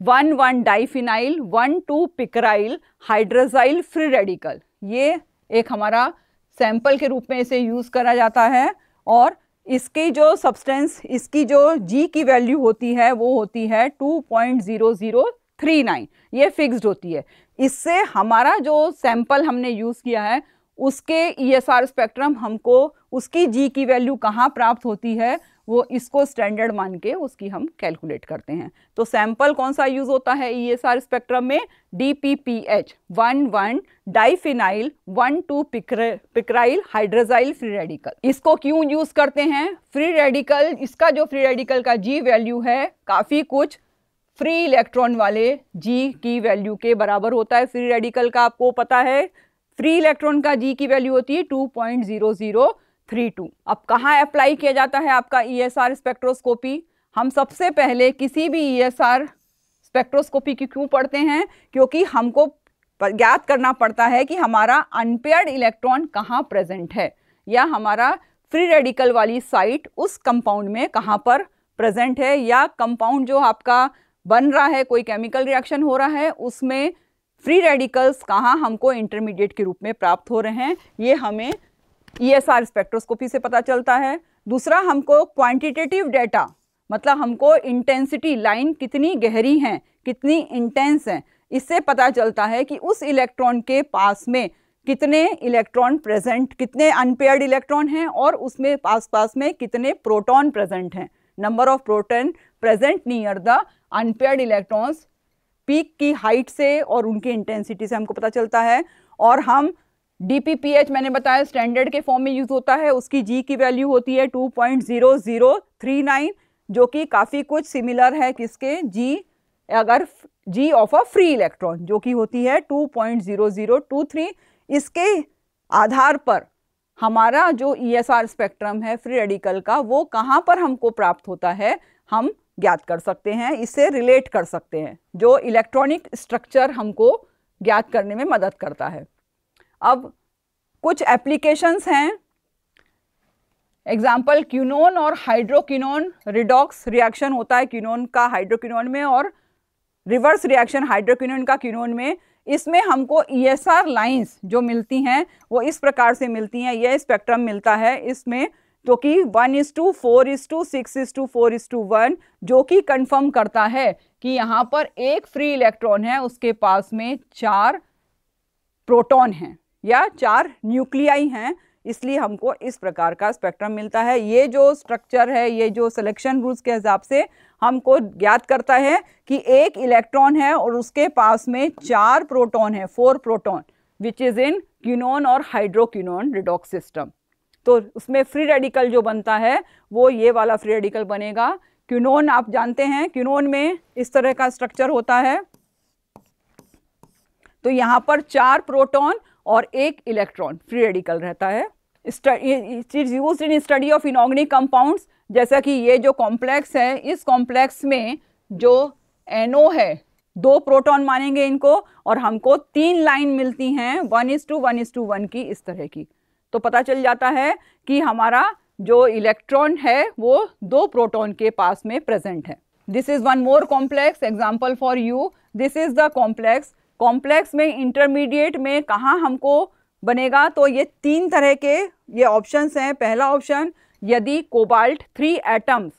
Speaker 1: 1,1-डाइफिनाइल 1,2-पिकराइल हाइड्रोजाइल फ्री रेडिकल। ये एक हमारा सैंपल के रूप में इसे यूज़ करा जाता है, और इसकी जो सब्सटेंस, इसकी जो G की वैल्यू होती है वो होती है 2.0039, ये फिक्स्ड होती है। इससे हमारा जो सैंपल हमने यूज़ किया है उसके ESR स्पेक्ट्रम हमको उसकी G की वैल्यू कहाँ प्राप्त होती है वो इसको स्टैंडर्ड मान के उसकी हम कैलकुलेट करते हैं। तो सैंपल कौन सा यूज होता है ESR स्पेक्ट्रम में? DPPH one one diphenyl one two picryl hydrazyl free radical. इसको क्यों यूज करते हैं? फ्री रेडिकल, इसका जो फ्री रेडिकल का G वैल्यू है काफ़ी कुछ फ्री इलेक्ट्रॉन वाले G की वैल्यू के बराबर होता है। फ्री रेडिकल का आपको पता है, फ्री इलेक्ट्रॉन का G की वैल्यू होती है 2.0032। अब कहाँ अप्लाई किया जाता है आपका ESR स्पेक्ट्रोस्कोपी? हम सबसे पहले किसी भी ESR स्पेक्ट्रोस्कोपी की क्यों पढ़ते हैं? क्योंकि हमको ज्ञात करना पड़ता है कि हमारा अनपेयर्ड इलेक्ट्रॉन कहाँ प्रेजेंट है, या हमारा फ्री रेडिकल वाली साइट उस कंपाउंड में कहाँ पर प्रेजेंट है, या कंपाउंड जो आपका बन रहा है, कोई केमिकल रिएक्शन हो रहा है, उसमें फ्री रेडिकल्स कहाँ हमको इंटरमीडिएट के रूप में प्राप्त हो रहे हैं, ये हमें ESR स्पेक्ट्रोस्कोपी से पता चलता है। दूसरा, हमको क्वांटिटेटिव डेटा, मतलब हमको इंटेंसिटी, लाइन कितनी गहरी हैं, कितनी इंटेंस हैं, इससे पता चलता है कि उस इलेक्ट्रॉन के पास में कितने इलेक्ट्रॉन प्रेजेंट, कितने अनपेयर्ड इलेक्ट्रॉन हैं और उसमें पास में कितने प्रोटॉन प्रेजेंट हैं। Number of proton present near the unpaired electrons peak की हाइट से और उनकी इंटेंसिटी से हमको पता चलता है। और हम DPPH मैंने बताया स्टैंडर्ड के फॉर्म में यूज होता है, उसकी G की वैल्यू होती है 2.0039, जो कि काफ़ी कुछ सिमिलर है किसके, G अगर G of a free electron जो कि होती है 2.0023। इसके आधार पर हमारा जो ESR स्पेक्ट्रम है फ्री रेडिकल का वो कहाँ पर हमको प्राप्त होता है हम ज्ञात कर सकते हैं, इससे रिलेट कर सकते हैं, जो इलेक्ट्रॉनिक स्ट्रक्चर हमको ज्ञात करने में मदद करता है। अब कुछ एप्लीकेशंस हैं, एग्जाम्पल क्यूनोन और हाइड्रोक्विनोन रिडॉक्स रिएक्शन होता है क्यूनोन का हाइड्रोक्विनोन में और रिवर्स रिएक्शन हाइड्रोक्विनोन का क्यूनोन में। इसमें हमको ESR लाइंस जो मिलती हैं वो इस प्रकार से मिलती हैं, यह स्पेक्ट्रम मिलता है इसमें, जो कि 1:4:6:4:1, जो कि कंफर्म करता है कि यहाँ पर एक फ्री इलेक्ट्रॉन है, उसके पास में 4 प्रोटॉन हैं या 4 न्यूक्लियाई हैं, इसलिए हमको इस प्रकार का स्पेक्ट्रम मिलता है। ये जो स्ट्रक्चर है, ये जो सिलेक्शन रूल्स के हिसाब से हमको ज्ञात करता है कि एक इलेक्ट्रॉन है और उसके पास में 4 प्रोटॉन है, 4 प्रोटॉन, विच इज इन क्यूनोन और हाइड्रोक्विनोन रिडॉक्स सिस्टम। तो उसमें फ्री रेडिकल जो बनता है वो ये वाला फ्री रेडिकल बनेगा। क्यूनोन आप जानते हैं, क्यूनोन में इस तरह का स्ट्रक्चर होता है, तो यहाँ पर 4 प्रोटॉन और 1 इलेक्ट्रॉन फ्री रेडिकल रहता है। It is used in study of inorganic compounds, जैसा कि ये जो कॉम्प्लेक्स है, इस कॉम्प्लेक्स में जो NO है 2 प्रोटॉन मानेंगे इनको, और हमको 3 लाइन मिलती हैं 1:1:1 की, इस तरह की। तो पता चल जाता है कि हमारा जो इलेक्ट्रॉन है वो 2 प्रोटॉन के पास में प्रेजेंट है। This is one more complex example for you, this is the complex. Complex में इंटरमीडिएट में कहाँ हमको बनेगा, तो ये 3 तरह के ये ऑप्शंस हैं। पहला ऑप्शन, यदि cobalt 3 atoms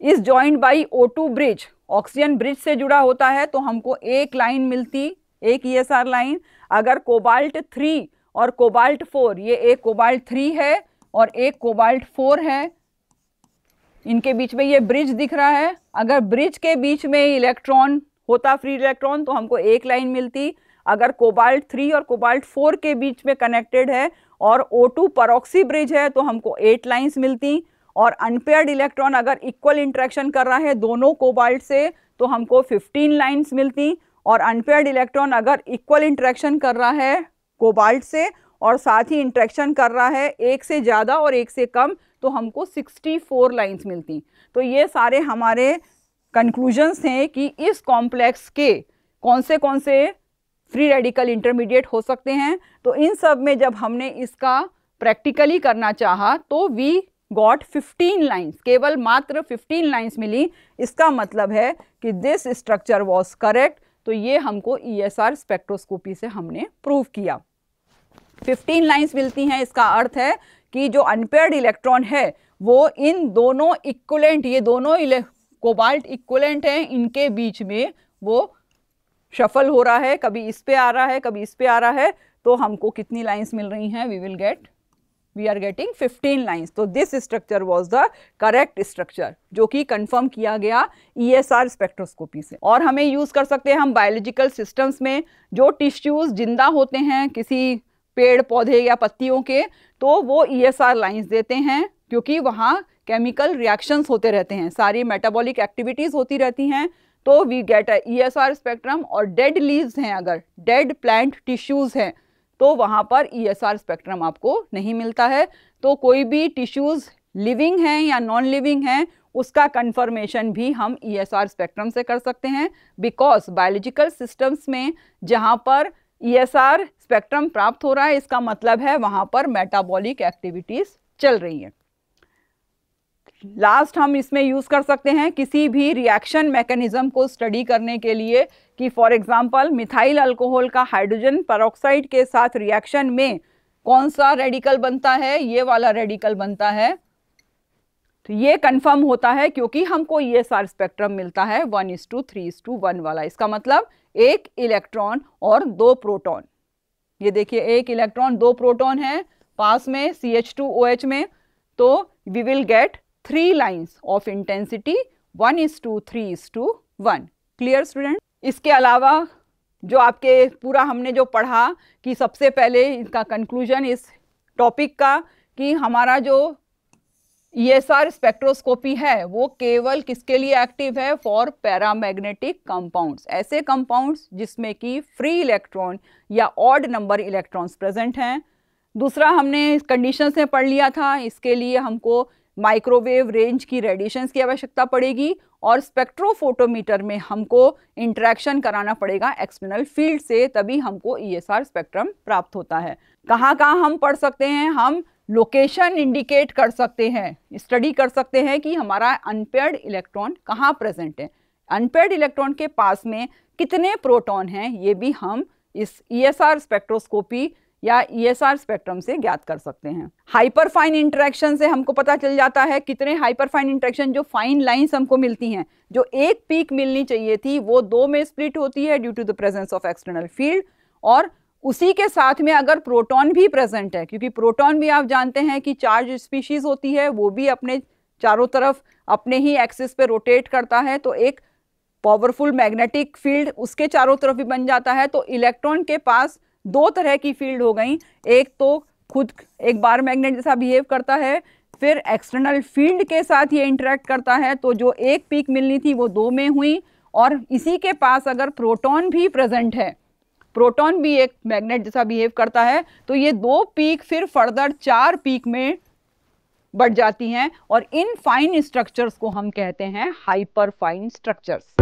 Speaker 1: is joined by O2 bridge, oxygen bridge से जुड़ा होता है, तो हमको एक लाइन मिलती, एक ESR लाइन। अगर कोबाल्ट 3 और कोबाल्ट 4, ये एक कोबाल्ट 3 है और एक कोबाल्ट 4 है, इनके बीच में ये ब्रिज दिख रहा है, अगर ब्रिज के बीच में इलेक्ट्रॉन होता फ्री इलेक्ट्रॉन तो हमको एक लाइन मिलती। अगर कोबाल्ट 3 और कोबाल्ट 4 के बीच में कनेक्टेड है और O2 परऑक्सी ब्रिज है तो हमको 8 लाइंस मिलती। और अनपेयर्ड इलेक्ट्रॉन अगर इक्वल इंटरेक्शन कर रहा है दोनों कोबाल्ट से तो हमको 15 लाइंस मिलती। और अनपेयर्ड इलेक्ट्रॉन अगर इक्वल इंटरेक्शन कर रहा है कोबाल्ट से और साथ ही इंटरेक्शन कर रहा है एक से ज़्यादा और एक से कम तो हमको 64 लाइंस मिलती। तो ये सारे हमारे कंक्लूजन्स हैं कि इस कॉम्प्लेक्स के कौन से फ्री रेडिकल इंटरमीडिएट हो सकते हैं। तो इन सब में जब हमने इसका प्रैक्टिकली करना चाहा तो वी गॉट 15 लाइंस, केवल मात्र 15 लाइंस मिली। इसका मतलब है कि दिस स्ट्रक्चर वॉज करेक्ट। तो ये हमको ESR स्पेक्ट्रोस्कोपी से हमने प्रूव किया। 15 लाइंस मिलती हैं, इसका अर्थ है कि जो अनपेयर्ड इलेक्ट्रॉन है वो इन दोनों इक्वलेंट, ये दोनों कोबाल्ट इक्वलेंट हैं, इनके बीच में वो शफल हो रहा है, कभी इस पे आ रहा है कभी इस पे आ रहा है। तो हमको कितनी लाइंस मिल रही हैं, वी आर गेटिंग 15 लाइंस। तो this structure was the correct structure, जो कि कंफर्म किया गया ESR स्पेक्ट्रोस्कोपी से। और हमें यूज कर सकते हैं हम बायोलॉजिकल सिस्टम्स में, जो टिश्यूज जिंदा होते हैं किसी पेड़ पौधे या पत्तियों के, तो वो ESR लाइंस देते हैं, क्योंकि वहाँ केमिकल रिएक्शंस होते रहते हैं, सारी मेटाबॉलिक एक्टिविटीज होती रहती हैं। तो वी गेट ESR स्पेक्ट्रम। और डेड लीव्स हैं, अगर डेड प्लांट टिश्यूज हैं तो वहाँ पर ESR स्पेक्ट्रम आपको नहीं मिलता है। तो कोई भी टिश्यूज लिविंग हैं या नॉन लिविंग हैं उसका कंफर्मेशन भी हम ESR स्पेक्ट्रम से कर सकते हैं, बिकॉज बायोलॉजिकल सिस्टम्स में जहाँ पर ESR स्पेक्ट्रम प्राप्त हो रहा है इसका मतलब है वहाँ पर मेटाबॉलिक एक्टिविटीज चल रही हैं। लास्ट हम इसमें यूज कर सकते हैं किसी भी रिएक्शन मैकेनिज्म को स्टडी करने के लिए, कि फॉर एग्जांपल मिथाइल अल्कोहल का हाइड्रोजन पेरोक्साइड के साथ रिएक्शन में कौन सा रेडिकल बनता है, ये वाला रेडिकल बनता है। तो ये कंफर्म होता है क्योंकि हमको ESR स्पेक्ट्रम मिलता है 1:3:1 वाला। इसका मतलब एक इलेक्ट्रॉन और 2 प्रोटॉन। ये देखिए एक इलेक्ट्रॉन, 2 प्रोटॉन है पास में CH2OH में, तो we will get 3 lines of intensity 1:3:1। Clear student? इसके अलावा जो आपके पूरा हमने जो पढ़ा कि सबसे पहले इसका कंक्लूजन इस टॉपिक का कि हमारा जो ESR स्पेक्ट्रोस्कोपी है वो केवल किसके लिए एक्टिव है? फॉर पैरामैग्नेटिक कंपाउंड्स, ऐसे कंपाउंड्स जिसमें कि फ्री इलेक्ट्रॉन या ऑड नंबर इलेक्ट्रॉन्स प्रेजेंट हैं। दूसरा हमने कंडीशन से पढ़ लिया था, इसके लिए हमको माइक्रोवेव रेंज की रेडिएशंस की आवश्यकता पड़ेगी और स्पेक्ट्रोफोटोमीटर में हमको इंटरेक्शन कराना पड़ेगा एक्सटर्नल फील्ड से, तभी हमको ESR स्पेक्ट्रम प्राप्त होता है। कहाँ कहाँ हम पढ़ सकते हैं? हम लोकेशन इंडिकेट कर सकते हैं, स्टडी कर सकते हैं कि हमारा अनपेयर्ड इलेक्ट्रॉन कहाँ प्रेजेंट है, अनपेयर्ड इलेक्ट्रॉन के पास में कितने प्रोटॉन हैं, ये भी हम इस ESR स्पेक्ट्रोस्कोपी या ESR स्पेक्ट्रम से ज्ञात कर सकते हैं। हाइपरफाइन इंटरेक्शन से हमको पता चल जाता है कितने हाइपरफाइन इंटरेक्शन, जो फाइन लाइंस हमको मिलती हैं, जो एक पीक मिलनी चाहिए थी वो 2 में स्प्लिट होती है due to the presence of external field. और उसी के साथ में अगर प्रोटॉन भी प्रेजेंट है, क्योंकि प्रोटॉन भी आप जानते हैं कि चार्ज स्पीशीज होती है, वो भी अपने चारों तरफ अपने ही एक्सिस पे रोटेट करता है, तो एक पावरफुल मैग्नेटिक फील्ड उसके चारों तरफ भी बन जाता है। तो इलेक्ट्रॉन के पास 2 तरह की फील्ड हो गई, एक तो खुद एक बार मैग्नेट जैसा बिहेव करता है, फिर एक्सटर्नल फील्ड के साथ ये इंटरेक्ट करता है, तो जो एक पीक मिलनी थी वो 2 में हुई। और इसी के पास अगर प्रोटॉन भी प्रेजेंट है, प्रोटॉन भी एक मैग्नेट जैसा बिहेव करता है, तो ये 2 पीक फिर फर्दर 4 पीक में बढ़ जाती हैं और इन फाइन स्ट्रक्चर्स को हम कहते हैं हाइपर फाइन स्ट्रक्चर्स।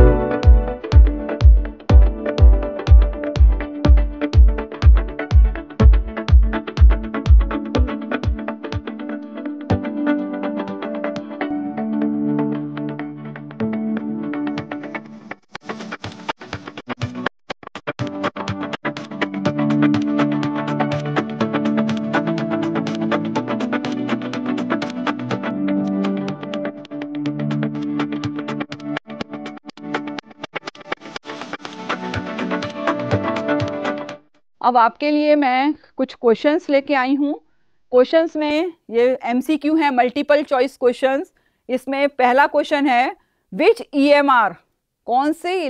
Speaker 1: अब आपके लिए मैं कुछ क्वेश्चंस लेके आई हूँ। क्वेश्चंस में ये MCQ है, मल्टीपल चॉइस क्वेश्चंस। इसमें पहला क्वेश्चन है, विच EMR, कौन से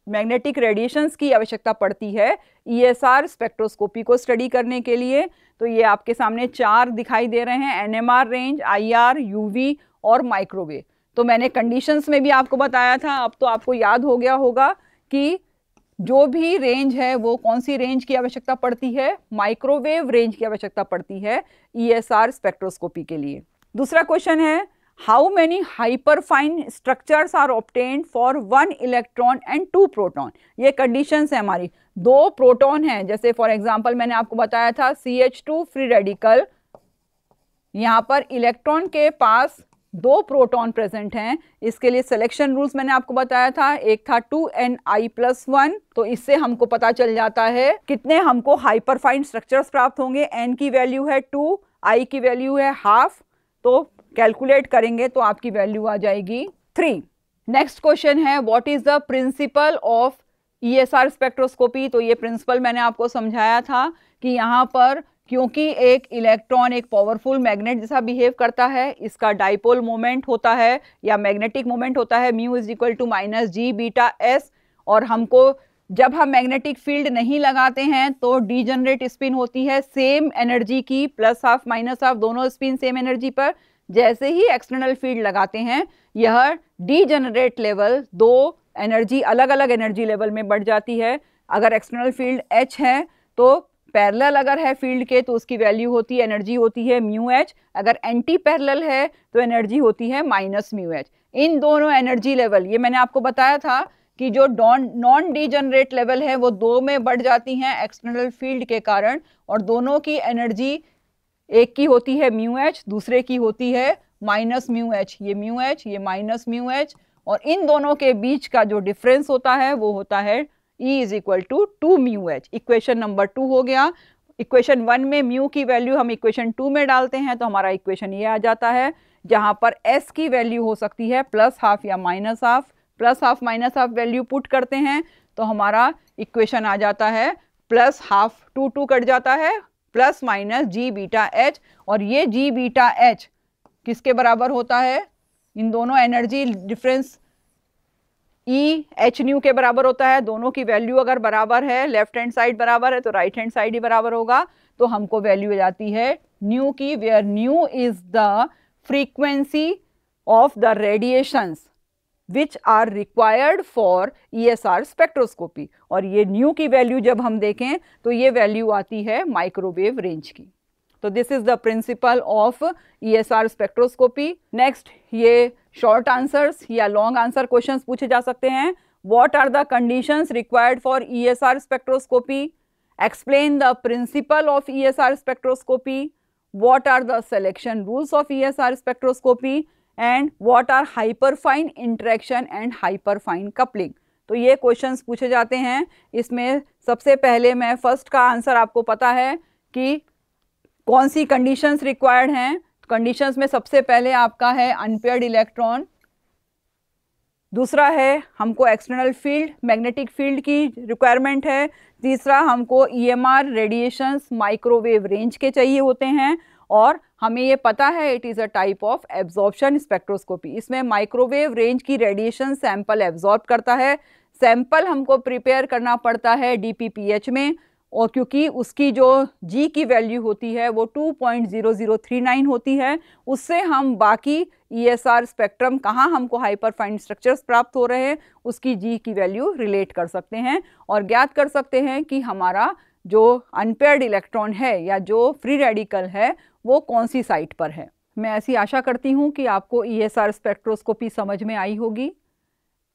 Speaker 1: मैग्नेटिक रेडिएशंस की आवश्यकता पड़ती है ESR स्पेक्ट्रोस्कोपी को स्टडी करने के लिए? तो ये आपके सामने 4 दिखाई दे रहे हैं, NMR रेंज, IR, UV और माइक्रोवेव। तो मैंने कंडीशंस में भी आपको बताया था, अब तो आपको याद हो गया होगा कि जो भी रेंज है वो कौन सी रेंज की आवश्यकता पड़ती है? माइक्रोवेव रेंज की आवश्यकता पड़ती है ESR स्पेक्ट्रोस्कोपी के लिए। दूसरा क्वेश्चन है, how many hyperfine structures are obtained for 1 electron and 2 proton? ये कंडीशंस है हमारी, 2 प्रोटॉन हैं, जैसे फॉर एग्जांपल मैंने आपको बताया था CH2 फ्री रेडिकल, यहाँ पर इलेक्ट्रॉन के पास 2 प्रोटॉन प्रेजेंट हैं। इसके लिए सिलेक्शन रूल्स मैंने आपको बताया था, एक था 2Ni+1, तो इससे हमको पता चल जाता है कितने हमको हाइपरफाइन स्ट्रक्चर्स प्राप्त होंगे। N की वैल्यू है 2, I की वैल्यू है ½ तो कैलकुलेट करेंगे तो आपकी वैल्यू आ जाएगी 3। नेक्स्ट क्वेश्चन है, what is the principle of ESR spectroscopy? तो ये प्रिंसिपल मैंने आपको समझाया था कि यहाँ पर क्योंकि एक इलेक्ट्रॉन एक पावरफुल मैग्नेट जैसा बिहेव करता है, इसका डाइपोल मोमेंट होता है या मैग्नेटिक मोमेंट होता है μ = -g βs, और हमको जब हम मैग्नेटिक फील्ड नहीं लगाते हैं तो डीजनरेट स्पिन होती है सेम एनर्जी की, +½ -½ दोनों स्पिन सेम एनर्जी पर। जैसे ही एक्सटर्नल फील्ड लगाते हैं यह डीजनरेट लेवल 2 एनर्जी अलग अलग एनर्जी लेवल में बढ़ जाती है। अगर एक्सटर्नल फील्ड H है तो पैरेलल अगर है फील्ड के तो उसकी वैल्यू होती है, एनर्जी होती है μh, अगर एंटी पैरेलल है तो एनर्जी होती है -μh। इन दोनों एनर्जी लेवल, ये मैंने आपको बताया था कि जो नॉन डीजनरेट लेवल है वो 2 में बढ़ जाती हैं एक्सटर्नल फील्ड के कारण, और दोनों की एनर्जी एक की होती है μh, दूसरे की होती है -μh, ये μh ये -μh, और इन दोनों के बीच का जो डिफरेंस होता है वो होता है E = 2μh। इक्वेशन नंबर 2 हो गया। इक्वेशन 1 में म्यू की वैल्यू हम इक्वेशन 2 में डालते हैं तो हमारा इक्वेशन ये आ जाता है, जहां पर S की वैल्यू हो सकती है +½ या -½ +½ -½ वैल्यू पुट करते हैं तो हमारा इक्वेशन आ जाता है प्लस हाफ 2 कट जाता है, प्लस माइनस जी बीटा एच, और ये जी बीटा एच किसके बराबर होता है? इन दोनों energy difference E H nu के बराबर होता है। दोनों की वैल्यू अगर बराबर है, लेफ्ट हैंड साइड बराबर है तो राइट हैंड साइड ही बराबर होगा, तो हमको वैल्यू आ जाती है न्यू की, where nu is the frequency of the radiations which are required for ESR spectroscopy. और ये न्यू की वैल्यू जब हम देखें तो ये वैल्यू आती है माइक्रोवेव रेंज की। तो this is the principle of ESR spectroscopy. Next, ये शॉर्ट आंसर्स या लॉन्ग आंसर क्वेश्चंस पूछे जा सकते हैं। What are the conditions required for ESR spectroscopy? Explain the principle of ESR spectroscopy. What are the selection rules of ESR spectroscopy and what are hyperfine interaction and hyperfine coupling. तो ये questions पूछे जाते हैं। इसमें सबसे पहले मैं first का आंसर आपको पता है कि कौन सी कंडीशंस रिक्वायर्ड हैं। कंडीशंस में सबसे पहले आपका है अनपेयर्ड इलेक्ट्रॉन, दूसरा है हमको एक्सटर्नल फील्ड, मैग्नेटिक फील्ड की रिक्वायरमेंट है, तीसरा हमको EMR रेडिएशंस माइक्रोवेव रेंज के चाहिए होते हैं, और हमें ये पता है it is a type of absorption spectroscopy. इसमें माइक्रोवेव रेंज की रेडिएशन सैंपल एब्जॉर्ब करता है। सैंपल हमको प्रिपेयर करना पड़ता है DPPH में, और क्योंकि उसकी जो G की वैल्यू होती है वो 2.0039 होती है, उससे हम बाकी ESR स्पेक्ट्रम कहाँ हमको हाइपरफाइन स्ट्रक्चर्स प्राप्त हो रहे हैं उसकी G की वैल्यू रिलेट कर सकते हैं और ज्ञात कर सकते हैं कि हमारा जो अनपेयर्ड इलेक्ट्रॉन है या जो फ्री रेडिकल है वो कौन सी साइट पर है। मैं ऐसी आशा करती हूँ कि आपको ESR स्पेक्ट्रोस्कोपी समझ में आई होगी।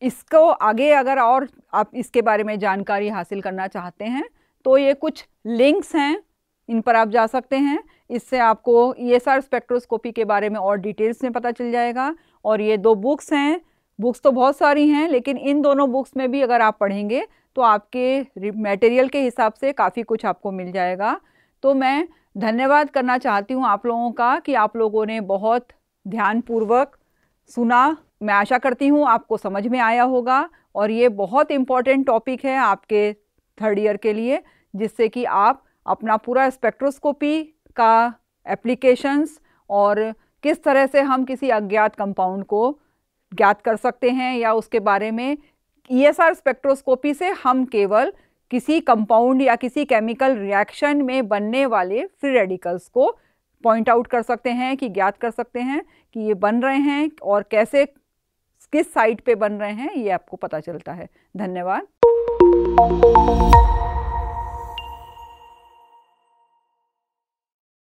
Speaker 1: इसको आगे अगर और आप इसके बारे में जानकारी हासिल करना चाहते हैं तो ये कुछ लिंक्स हैं, इन पर आप जा सकते हैं। इससे आपको ESR स्पेक्ट्रोस्कोपी के बारे में और डिटेल्स में पता चल जाएगा। और ये 2 बुक्स हैं, बुक्स तो बहुत सारी हैं लेकिन इन दोनों बुक्स में भी अगर आप पढ़ेंगे तो आपके मटेरियल के हिसाब से काफ़ी कुछ आपको मिल जाएगा। तो मैं धन्यवाद करना चाहती हूँ आप लोगों का कि आप लोगों ने बहुत ध्यानपूर्वक सुना। मैं आशा करती हूँ आपको समझ में आया होगा और ये बहुत इम्पॉर्टेंट टॉपिक है आपके 3rd ईयर के लिए, जिससे कि आप अपना पूरा स्पेक्ट्रोस्कोपी का एप्लीकेशंस और किस तरह से हम किसी अज्ञात कंपाउंड को ज्ञात कर सकते हैं या उसके बारे में ESR स्पेक्ट्रोस्कोपी से हम केवल किसी कंपाउंड या किसी केमिकल रिएक्शन में बनने वाले फ्री रेडिकल्स को पॉइंट आउट कर सकते हैं, कि ज्ञात कर सकते हैं कि ये बन रहे हैं और कैसे किस साइट पे बन रहे हैं, ये आपको पता चलता है। धन्यवाद।